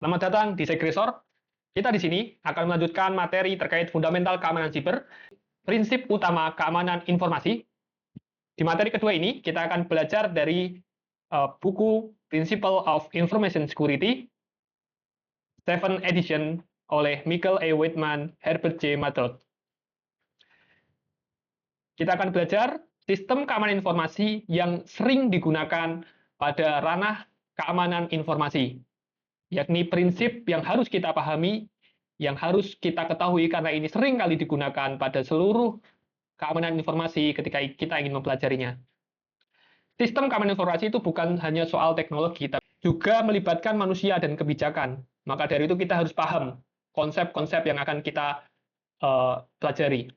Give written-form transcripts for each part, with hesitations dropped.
Selamat datang di Segresor. Kita di sini akan melanjutkan materi terkait fundamental keamanan siber, prinsip utama keamanan informasi. Di materi kedua ini, kita akan belajar dari buku Principle of Information Security, 7 edition oleh Michael A. Whitman, Herbert J. Madoff. Kita akan belajar sistem keamanan informasi yang sering digunakan pada ranah keamanan informasi, yakni prinsip yang harus kita pahami, yang harus kita ketahui karena ini sering kali digunakan pada seluruh keamanan informasi ketika kita ingin mempelajarinya. Sistem keamanan informasi itu bukan hanya soal teknologi, tapi juga melibatkan manusia dan kebijakan. Maka dari itu kita harus paham konsep-konsep yang akan kita pelajari.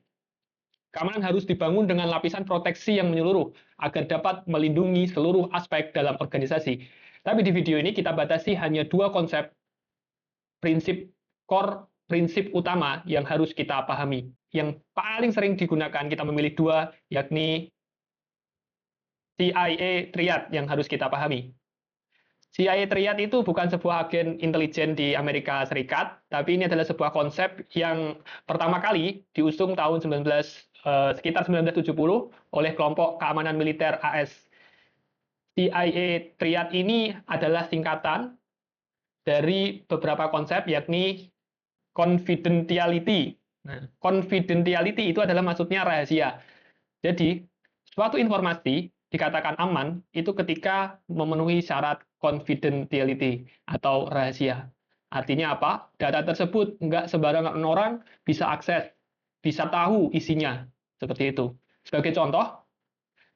Keamanan harus dibangun dengan lapisan proteksi yang menyeluruh agar dapat melindungi seluruh aspek dalam organisasi. Tapi di video ini kita batasi hanya dua konsep prinsip core, prinsip utama yang harus kita pahami. Yang paling sering digunakan kita memilih dua, yakni CIA Triad yang harus kita pahami. CIA Triad itu bukan sebuah agen intelijen di Amerika Serikat, tapi ini adalah sebuah konsep yang pertama kali diusung tahun sekitar 1970 oleh kelompok keamanan militer AS. CIA Triad ini adalah singkatan dari beberapa konsep, yakni confidentiality. Nah, confidentiality itu adalah maksudnya rahasia. Jadi, suatu informasi dikatakan aman itu ketika memenuhi syarat confidentiality atau rahasia. Artinya apa? Data tersebut nggak sembarangan orang bisa akses, bisa tahu isinya. Seperti itu. Sebagai contoh,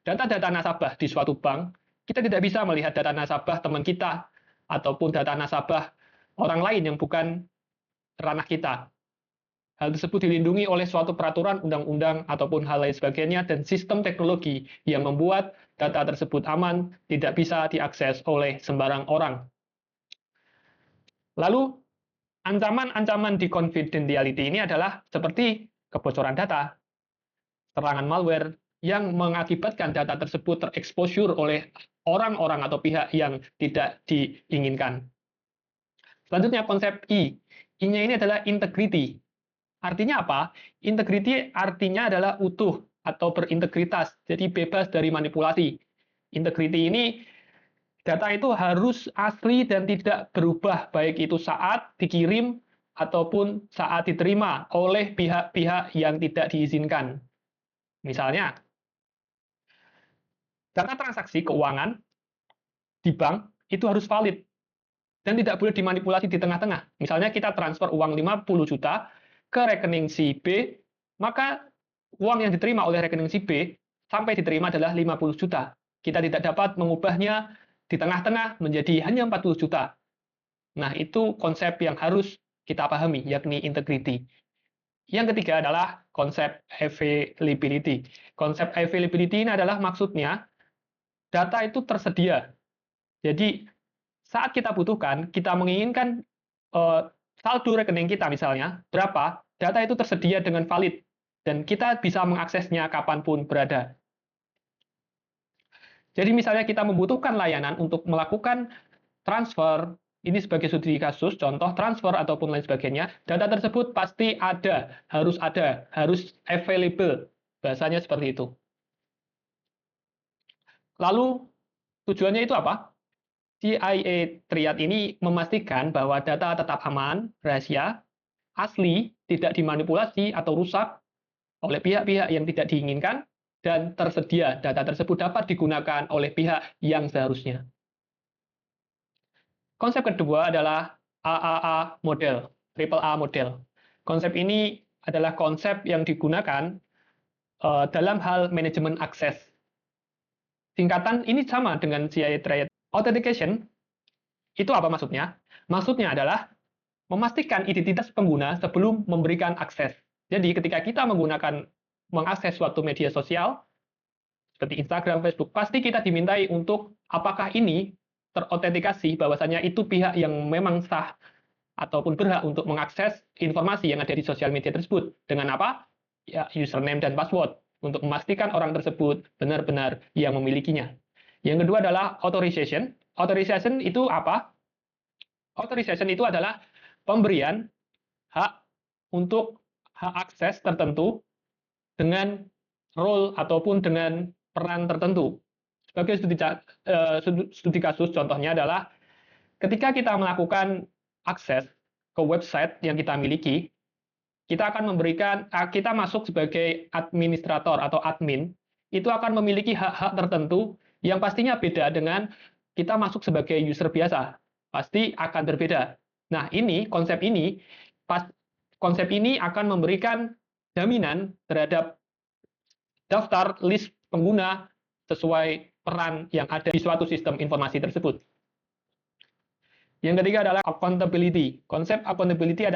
data-data nasabah di suatu bank, kita tidak bisa melihat data nasabah teman kita ataupun data nasabah orang lain yang bukan ranah kita. Hal tersebut dilindungi oleh suatu peraturan undang-undang ataupun hal lain sebagainya dan sistem teknologi yang membuat data tersebut aman, tidak bisa diakses oleh sembarang orang. Lalu, ancaman-ancaman di confidentiality ini adalah seperti kebocoran data, serangan malware, yang mengakibatkan data tersebut tereksposur oleh orang-orang atau pihak yang tidak diinginkan. Selanjutnya konsep I. I-nya ini adalah integrity. Artinya apa? Integrity artinya adalah utuh atau berintegritas, jadi bebas dari manipulasi. Integrity ini, data itu harus asli dan tidak berubah, baik itu saat dikirim ataupun saat diterima oleh pihak-pihak yang tidak diizinkan. Misalnya, data transaksi keuangan di bank itu harus valid dan tidak boleh dimanipulasi di tengah-tengah. Misalnya kita transfer uang 50 juta ke rekening si B, maka uang yang diterima oleh rekening si B sampai diterima adalah 50 juta. Kita tidak dapat mengubahnya di tengah-tengah menjadi hanya 40 juta. Nah, itu konsep yang harus kita pahami, yakni integrity. Yang ketiga adalah konsep availability. Konsep availability ini adalah maksudnya data itu tersedia. Jadi, saat kita butuhkan, kita menginginkan saldo rekening kita misalnya, berapa, data itu tersedia dengan valid, dan kita bisa mengaksesnya kapanpun berada. Jadi misalnya kita membutuhkan layanan untuk melakukan transfer, ini sebagai studi kasus, contoh transfer ataupun lain sebagainya, data tersebut pasti ada, harus available, bahasanya seperti itu. Lalu, tujuannya itu apa? CIA Triad ini memastikan bahwa data tetap aman, rahasia, asli, tidak dimanipulasi atau rusak oleh pihak-pihak yang tidak diinginkan, dan tersedia data tersebut dapat digunakan oleh pihak yang seharusnya. Konsep kedua adalah AAA model, triple A model. Konsep ini adalah konsep yang digunakan dalam hal manajemen akses. Singkatan ini sama dengan CIA Triad. Authentication, itu apa maksudnya? Maksudnya adalah memastikan identitas pengguna sebelum memberikan akses. Jadi ketika kita mengakses suatu media sosial, seperti Instagram, Facebook, pasti kita dimintai untuk apakah ini terautentikasi bahwasanya itu pihak yang memang sah ataupun berhak untuk mengakses informasi yang ada di sosial media tersebut. Dengan apa? Ya, username dan password, untuk memastikan orang tersebut benar-benar yang memilikinya. Yang kedua adalah authorization. Authorization itu apa? Authorization itu adalah pemberian hak untuk hak akses tertentu dengan role ataupun dengan peran tertentu. Sebagai studi kasus, contohnya adalah ketika kita melakukan akses ke website yang kita miliki, kita akan kita masuk sebagai administrator atau admin, itu akan memiliki hak-hak tertentu yang pastinya beda dengan kita masuk sebagai user biasa. Pasti akan berbeda. Nah, konsep ini akan memberikan jaminan terhadap daftar list pengguna sesuai peran yang ada di suatu sistem informasi tersebut. Yang ketiga adalah accountability. Konsep accountability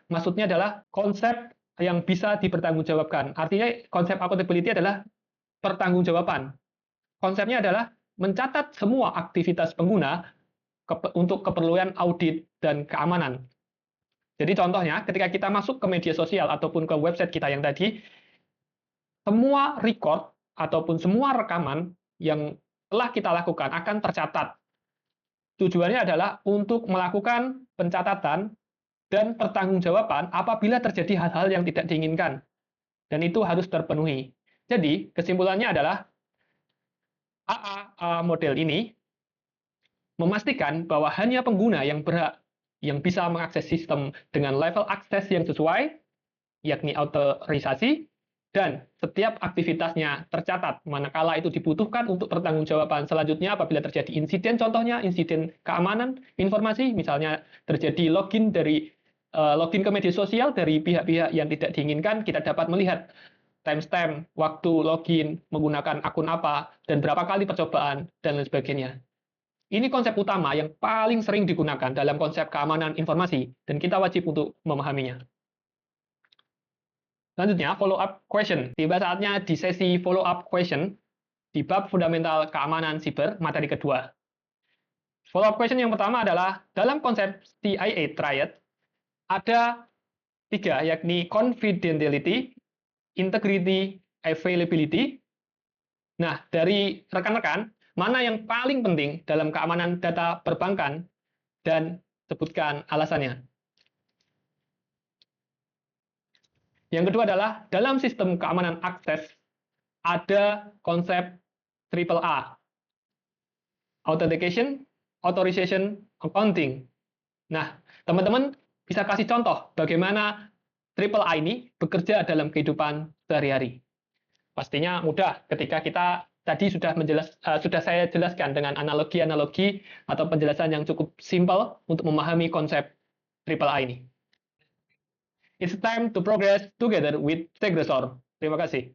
maksudnya adalah konsep yang bisa dipertanggungjawabkan. Artinya konsep accountability adalah pertanggungjawaban. Konsepnya adalah mencatat semua aktivitas pengguna untuk keperluan audit dan keamanan. Jadi contohnya, ketika kita masuk ke media sosial ataupun ke website kita yang tadi, semua record ataupun semua rekaman yang telah kita lakukan akan tercatat. Tujuannya adalah untuk melakukan pencatatan dan pertanggungjawaban apabila terjadi hal-hal yang tidak diinginkan. Dan itu harus terpenuhi. Jadi, kesimpulannya adalah AAA model ini memastikan bahwa hanya pengguna yang berhak yang bisa mengakses sistem dengan level akses yang sesuai, yakni otorisasi, dan setiap aktivitasnya tercatat manakala itu dibutuhkan untuk pertanggungjawaban selanjutnya apabila terjadi insiden, contohnya insiden keamanan informasi, misalnya terjadi login ke media sosial dari pihak-pihak yang tidak diinginkan, kita dapat melihat timestamp, waktu login, menggunakan akun apa, dan berapa kali percobaan, dan lain sebagainya. Ini konsep utama yang paling sering digunakan dalam konsep keamanan informasi, dan kita wajib untuk memahaminya. Selanjutnya, follow-up question. Tiba saatnya di sesi follow-up question di bab fundamental keamanan siber, materi kedua. Follow-up question yang pertama adalah, dalam konsep CIA Triad, ada 3, yakni confidentiality, integrity, availability. Nah, dari rekan-rekan, mana yang paling penting dalam keamanan data perbankan, dan sebutkan alasannya. Yang kedua adalah, dalam sistem keamanan akses, ada konsep AAA. Authentication, Authorization, Accounting. Nah, teman-teman bisa kasih contoh bagaimana AAA ini bekerja dalam kehidupan sehari-hari. Pastinya mudah ketika kita tadi sudah saya jelaskan dengan analogi-analogi atau penjelasan yang cukup simpel untuk memahami konsep AAA ini. It's time to progress together with Tegrasor. Terima kasih.